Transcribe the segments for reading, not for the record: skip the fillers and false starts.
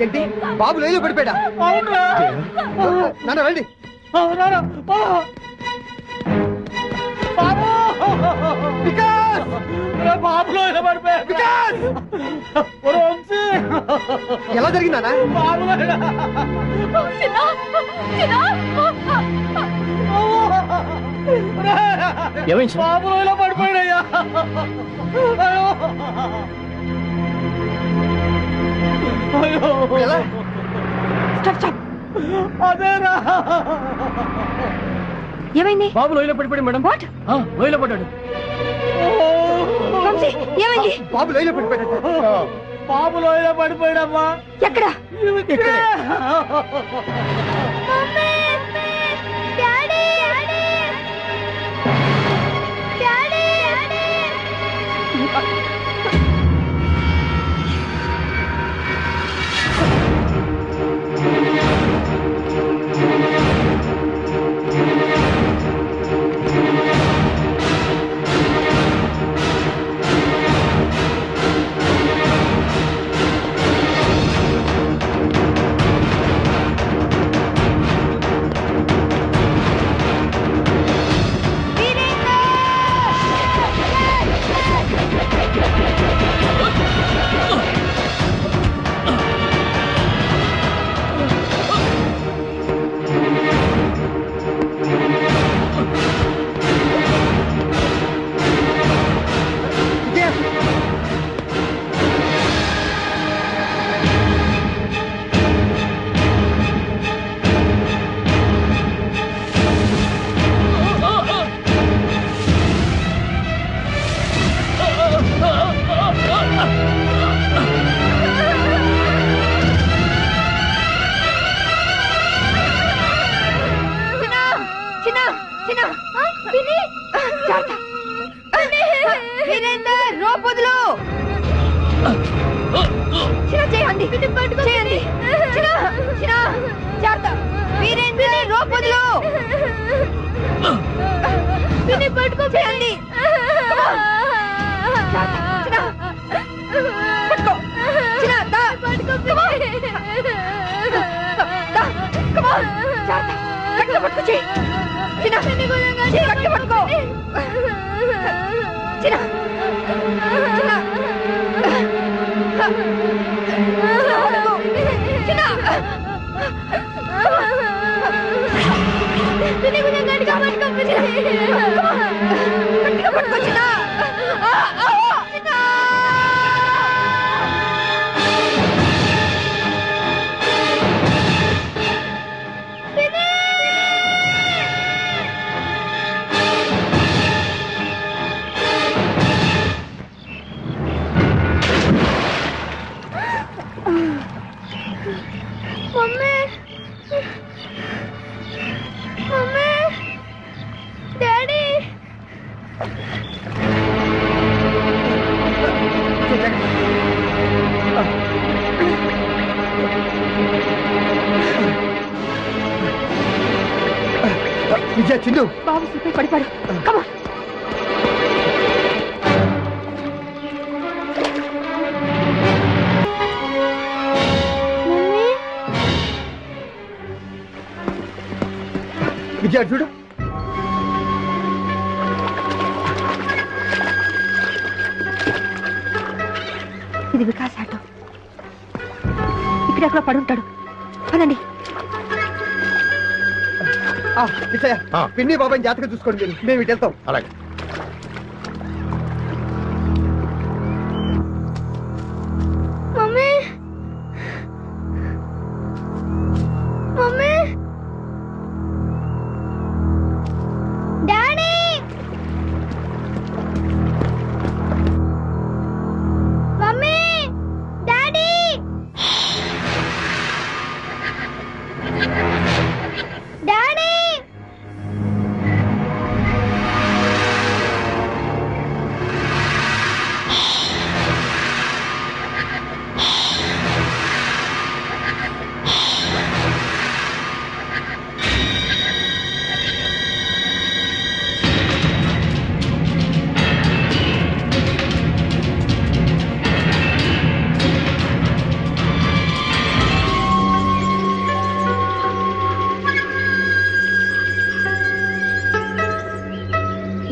ఏంటి బాబు లేలో పడిపోయాడా? అవునా నాన్న రండి. బాబు వికాస్! బాబులో ఇలా పడిపోయాడు. వికాస్! ఎలా జరిగిందా? బాబులో ఏమైంది? బాబులో ఇలా పడిపోయాడయ్యా. ఎలా? అదేరా ఏమైంది? బాబు లోయలో పడిపోయాడు మేడం. వాట్? లోయలో పడ్డాడు. ఏమైంది? బాబు లేలో పడిపోయాడు. బాబులో ఇలా పడిపోయాడమ్మా. ఎక్కడ? వీరేందర్ రోపుదులు చేయండి చేయండి వీరేందర్ రోపుదులు పట్టుకో చేయండి విజయ చిందు బాబు సిప్పై పడిపాడు. కమా విజయ చూడు. ఇది వికాస్ ఆటో. ఇక్కడెక్కడ పడుంటాడు. పదండి. విజయ పిన్ని బాబాయ్ జాతకం చూసుకోండి. మేము ఇటు వెళ్తాం. అలాగే.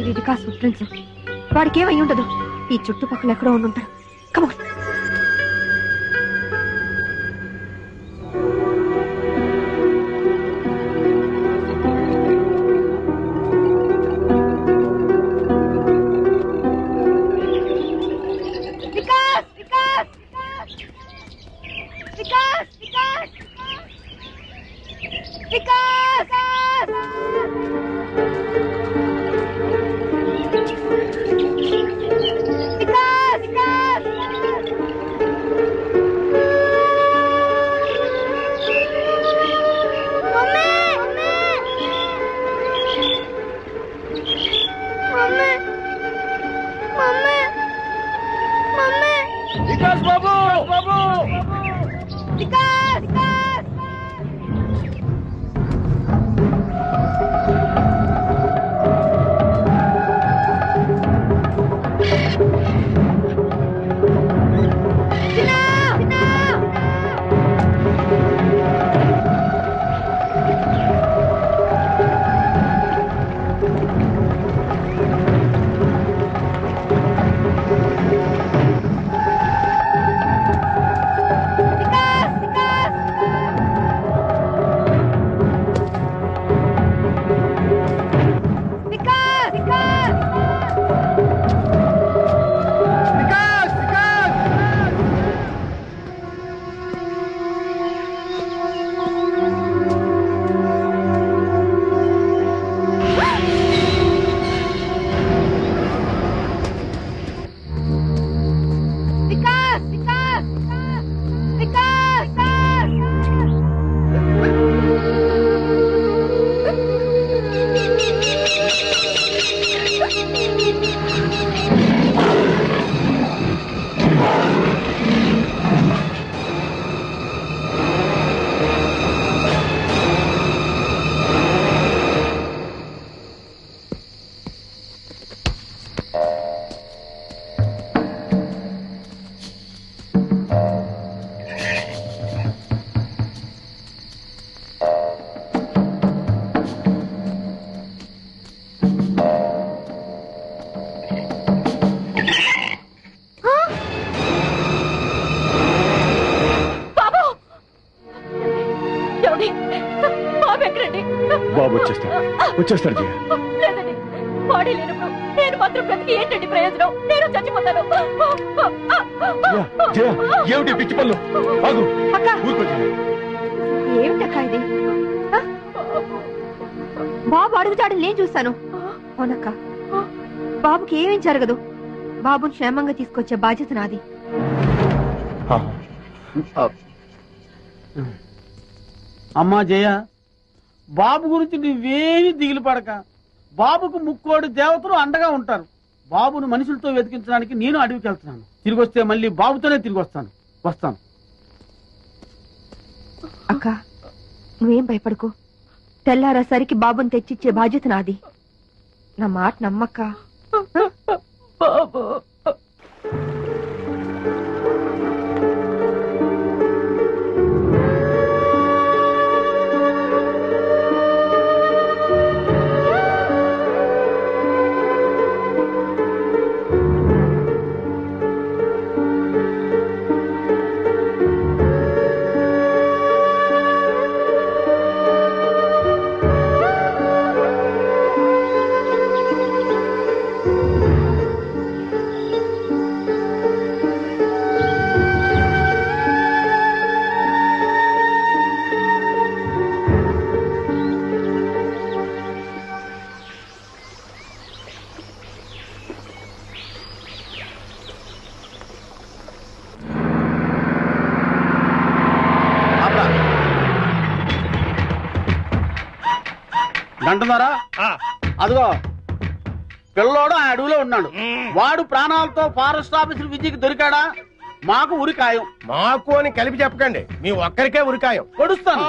ఇది వికాస్ ఫుట్ ప్రింట్స్. వాడికి ఏమై ఉండదు. ఈ చుట్టుపక్కల ఎక్కడో ఉండుంటాడు. కమాన్. వికాస్ బాబు బాబు బాబు వచ్చేస్తాడు జయ. లేదండి, బాడీ లేనప్పుడు నేను మాత్రం బ్రతికి ఏంటండి ప్రయోజనం? నేను చచ్చిపోతాను. జయ, ఏమిటి పిచ్చి పనులు? ఆగు. అక్క, ఊరుకో జయ. ఏమిటక్క ఇది? ఆ? బాబు అడుగుతాడు, నేను చూస్తాను. అవునక్క, బాబుకి ఏమేం జరగదు. బాబుని క్షేమంగా తీసుకొచ్చే బాధ్యత నాది. అమ్మా జయ, బాబు గురించి నువ్వేమీ దిగులు పడక. బాబుకు ముక్కోడి దేవతలు అండగా ఉంటారు. బాబును మనుషులతో వెతికించడానికి నేను అడవికి వెళ్తున్నాను. తిరిగి వస్తే మళ్ళీ బాబుతోనే తిరిగి వస్తాను. అక్క, నువ్వేం భయపడకు. తెల్లారేసరికి బాబుని తెచ్చిచ్చే బాధ్యత నాది. నా మాట నమ్మక్క. బాబు అంటున్నారా? అదిగో పిల్లోడు ఆ అడవిలో ఉన్నాడు. వాడు ప్రాణాలతో ఫారెస్ట్ ఆఫీసర్ విజయ్కి దొరికాడా? మాకు ఉరికాయం. మాకు అని కలిపి చెప్పకండి, మీ ఒక్కరికే ఉరికాయం. పొడుస్తాను.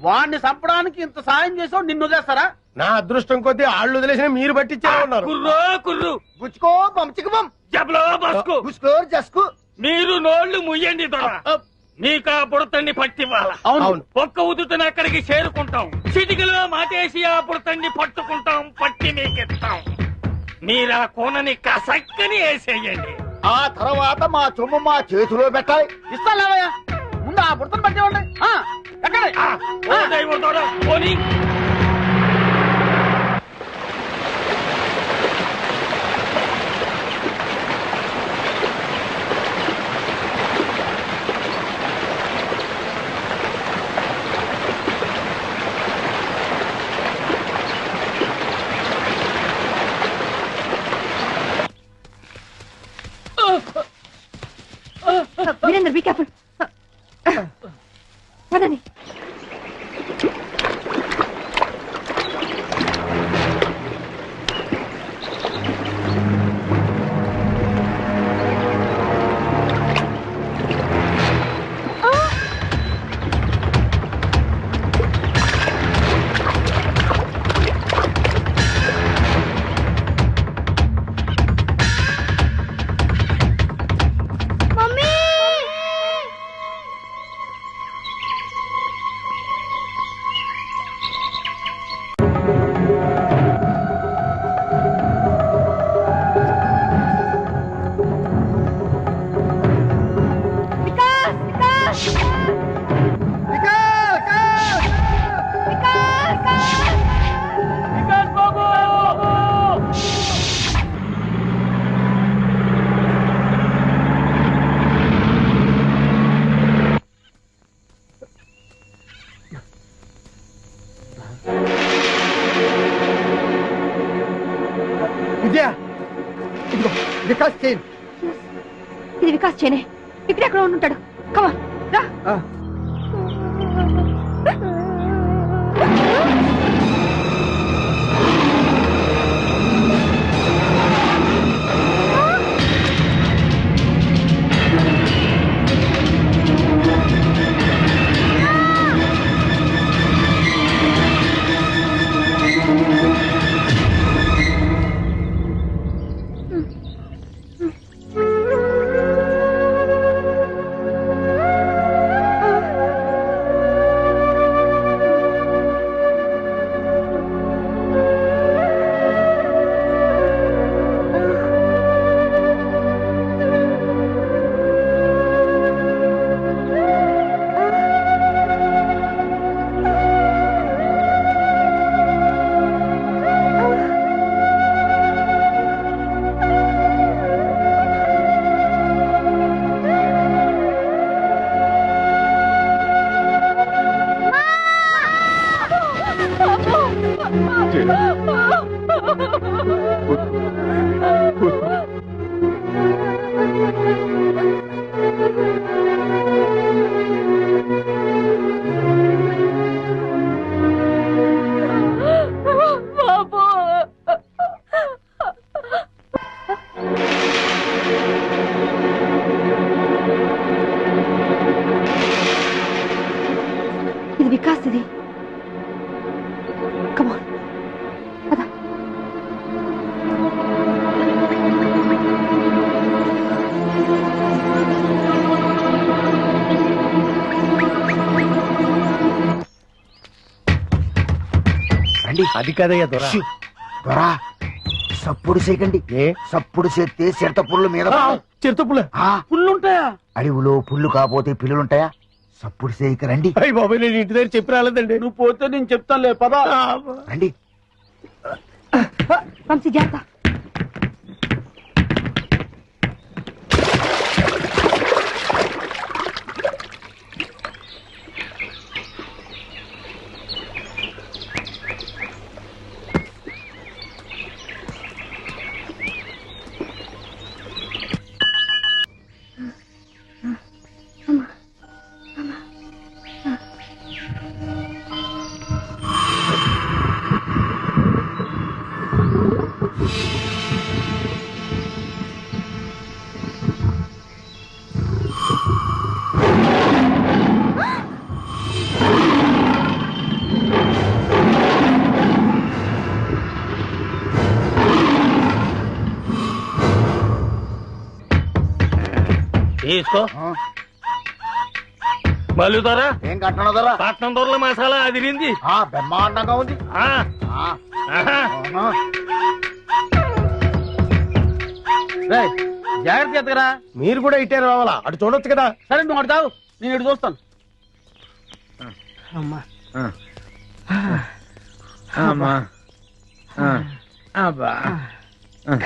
వాడిని చంపడానికి ఇంత సాయం చేసావు, నిన్ను వదిలేస్తారా? నా అదృష్టం కొద్దీ ఆళ్ళు వదిలేసిన మీరు పట్టించే ఉన్నారు. కుర్రు గుచ్చుకో పంచికం గుచ్చుకోరు జస్కు. మీరు నోళ్లు ముయ్యండి దొర. నీకా బుడతండి పట్టివ్వాల. అవును. ఒక్క ఉదుతున అక్కడికి చేరుకుంటాం. చిటికలో మాటేసి ఆ బుడతండి పట్టుకుంటాం, పట్టి మీకెత్తాం. మీరా కోనని కసక్కని వేసేయండి. ఆ తర్వాత మా సొమ్ము మా చేతిలో పెట్టాలి. ఇస్తాలేవయ్యా, ముందు ఆ బుడతను పట్టేవండి. ఎక్కడ ఓ దైవతోడా, పోనీ. Virendra be careful. పదండి. విజయ, ఇదిగో వికాస్ చైన్. ఇది వికాస్ చేనే. ఇక్కడెక్కడ ఉంటుంటాడు. కమా రా. ఇది వికాస్. ఇది కమాన్. రండి. అది కదయ్యా దొర. దొరా, సప్పుడు చేయకండి. సప్పుడు చేస్తే చిరత పుల్లు మీద చిరుతపుల పుల్లుంటాయా? అడవిలో పుల్లు కాకపోతే పిల్లులుంటాయా? సప్పుడు చేయక రండి. అయ్యి బాబాయ్, నేను ఇంటి దగ్గర చెప్పి రాలేదండి. నువ్వు పోతే నేను చెప్తానులే, పదా. రండి. వంశీ జాగ్రత్త. తీసుకో. మళ్ళీ దొర, ఏం కట్టను దొరా? పట్నం దొరల మసాలా అదిరింది. బ్రహ్మాండంగా ఉంది. ఆ, ఆ, ఆహా. అవునా? రేయ్, జాగ్రత్త ఎత్తగరా. మీరు కూడా ఇటే రావాలా? అటు చూడొచ్చు కదా. సరే నువ్వు అడతావు, నేను ఇటు చూస్తాను. అమ్మా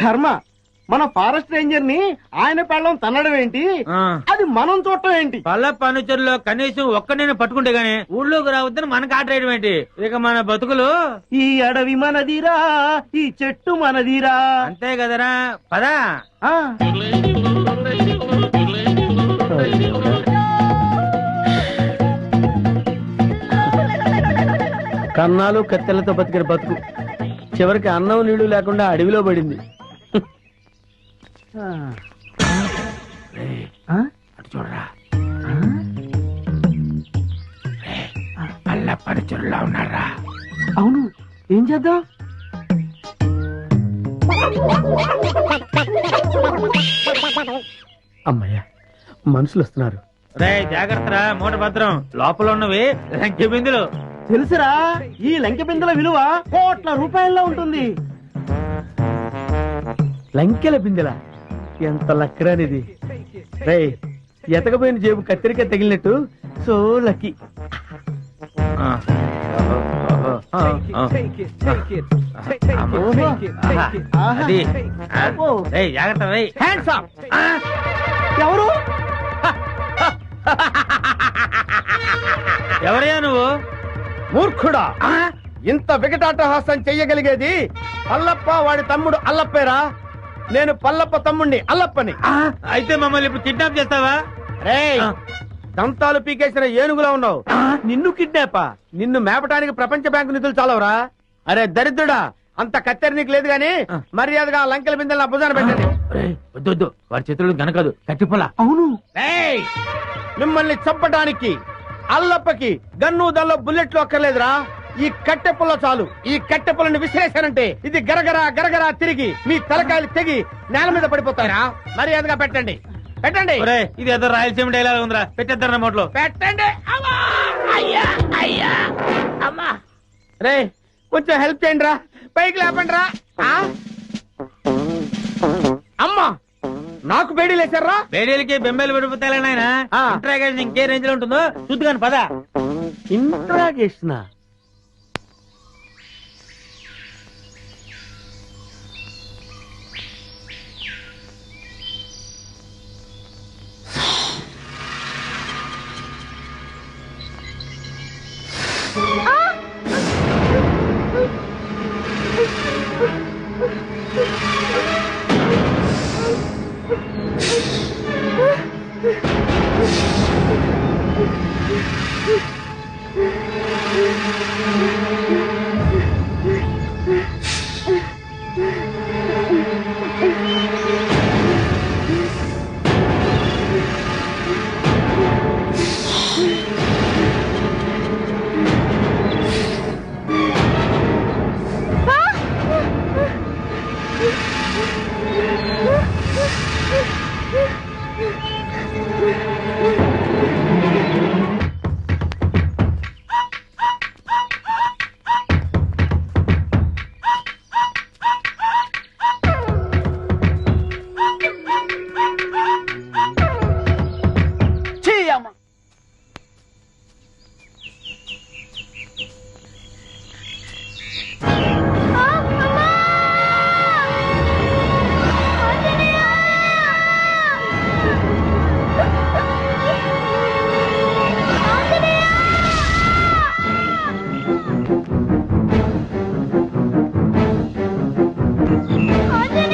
కర్మ, మన ఫారెస్ట్ రేంజర్ ని ఆయన పెళ్ళం తన్నడం ఏంటి, అది మనం చూడటం ఏంటి? పల్ల పనుచరులో కనీసం ఒక్క నేను పట్టుకుంటే గానీ ఊళ్ళోకి రావద్దని మనకు ఆటేయడం ఏంటి? ఇక మన బతుకులు ఈ అడవి మనదిరా, ఈ చెట్టు మనదిరా. అంతే కదరా, పదా. కన్నాలు కత్తెలతో బతికిన బతుకు చివరికి అన్నం నీళ్లు లేకుండా అడవిలో పడింది. అటు చూడరా, పల్ల పనుచరులా ఉన్నారా? అవును, ఏం చేద్దాం? అమ్మయ్యా, మనుషులు వస్తున్నారు. రే జాగ్రత్తరా, మూట భద్రం. లోపల ఉన్నవి లంకె బిందులు. తెలుసురా, ఈ లంకె బిందెల విలువ కోట్ల రూపాయల్లో ఉంటుంది. లంకెల బిందెల ఎంత లక్కరానిది. రే, ఎతకపోయిన జేబు కత్తిరిక తగిలినట్టు. So lucky. అది రే జాగ్రత్త రే. Hands up. ఎవరు? ఎవరయ్యా నువ్వు? మూర్ఖుడా, ఇంత వికటాటహాసం చెయ్యగలిగేది పల్లప్ప వాడి తమ్ముడు అల్లప్పేరా. నేను పల్లప్ప తమ్ముడిని అల్లప్పని. అయితే మమ్మల్ని ఇప్పుడు కిడ్నాప్ చేస్తావా? రేయ్, దంతాలు పీకేసిన ఏనుగులా ఉన్నావు. నిన్ను కిడ్నాపా? నిన్ను మేపటానికి ప్రపంచ బ్యాంకు నిధులు చాలవరా? అరే దరిద్రుడా, అంత కత్తెర నీకు లేదు గాని మర్యాదగా లంకెల బిందెలు అబ్బుజాన పెట్టండి. వద్దు వద్దు, వాడి చేతులు గనకదు, కట్టిపోలా. అవును. మిమ్మల్ని చంపడానికి అల్లప్పకి గన్ను దల్లో బుల్లెట్లు అక్కర్లేదురా. ఈ కట్టెపుల్ల చాలు. ఈ కట్టెపుల్లని విసిరేశానంటే ఇది గరగరా గరగరా తిరిగి మీ తలకాయలు తెగి నేల మీద పడిపోతారా. మర్యాదగా పెట్టండి, పెట్టండి. ఇది ఏదో రాయలసీమ డైలాగ్ ఉందిరా, పెట్టేద్దరు నోట్లో. పెట్టండి. రే, కొంచెం హెల్ప్ చేయండి రా, పైకి లేపండి రా. అమ్మా, నాకు బేడీ లేచారా? బేడీలకి బెంబేలు పడిపోతాయి నాయన. ఇంట్రాగేషన్ ఇంకే రేంజ్ లో ఉంటుందో చూద్దుగాని పదా. ఇంట్రాగేషన్ ఆంజనేయ!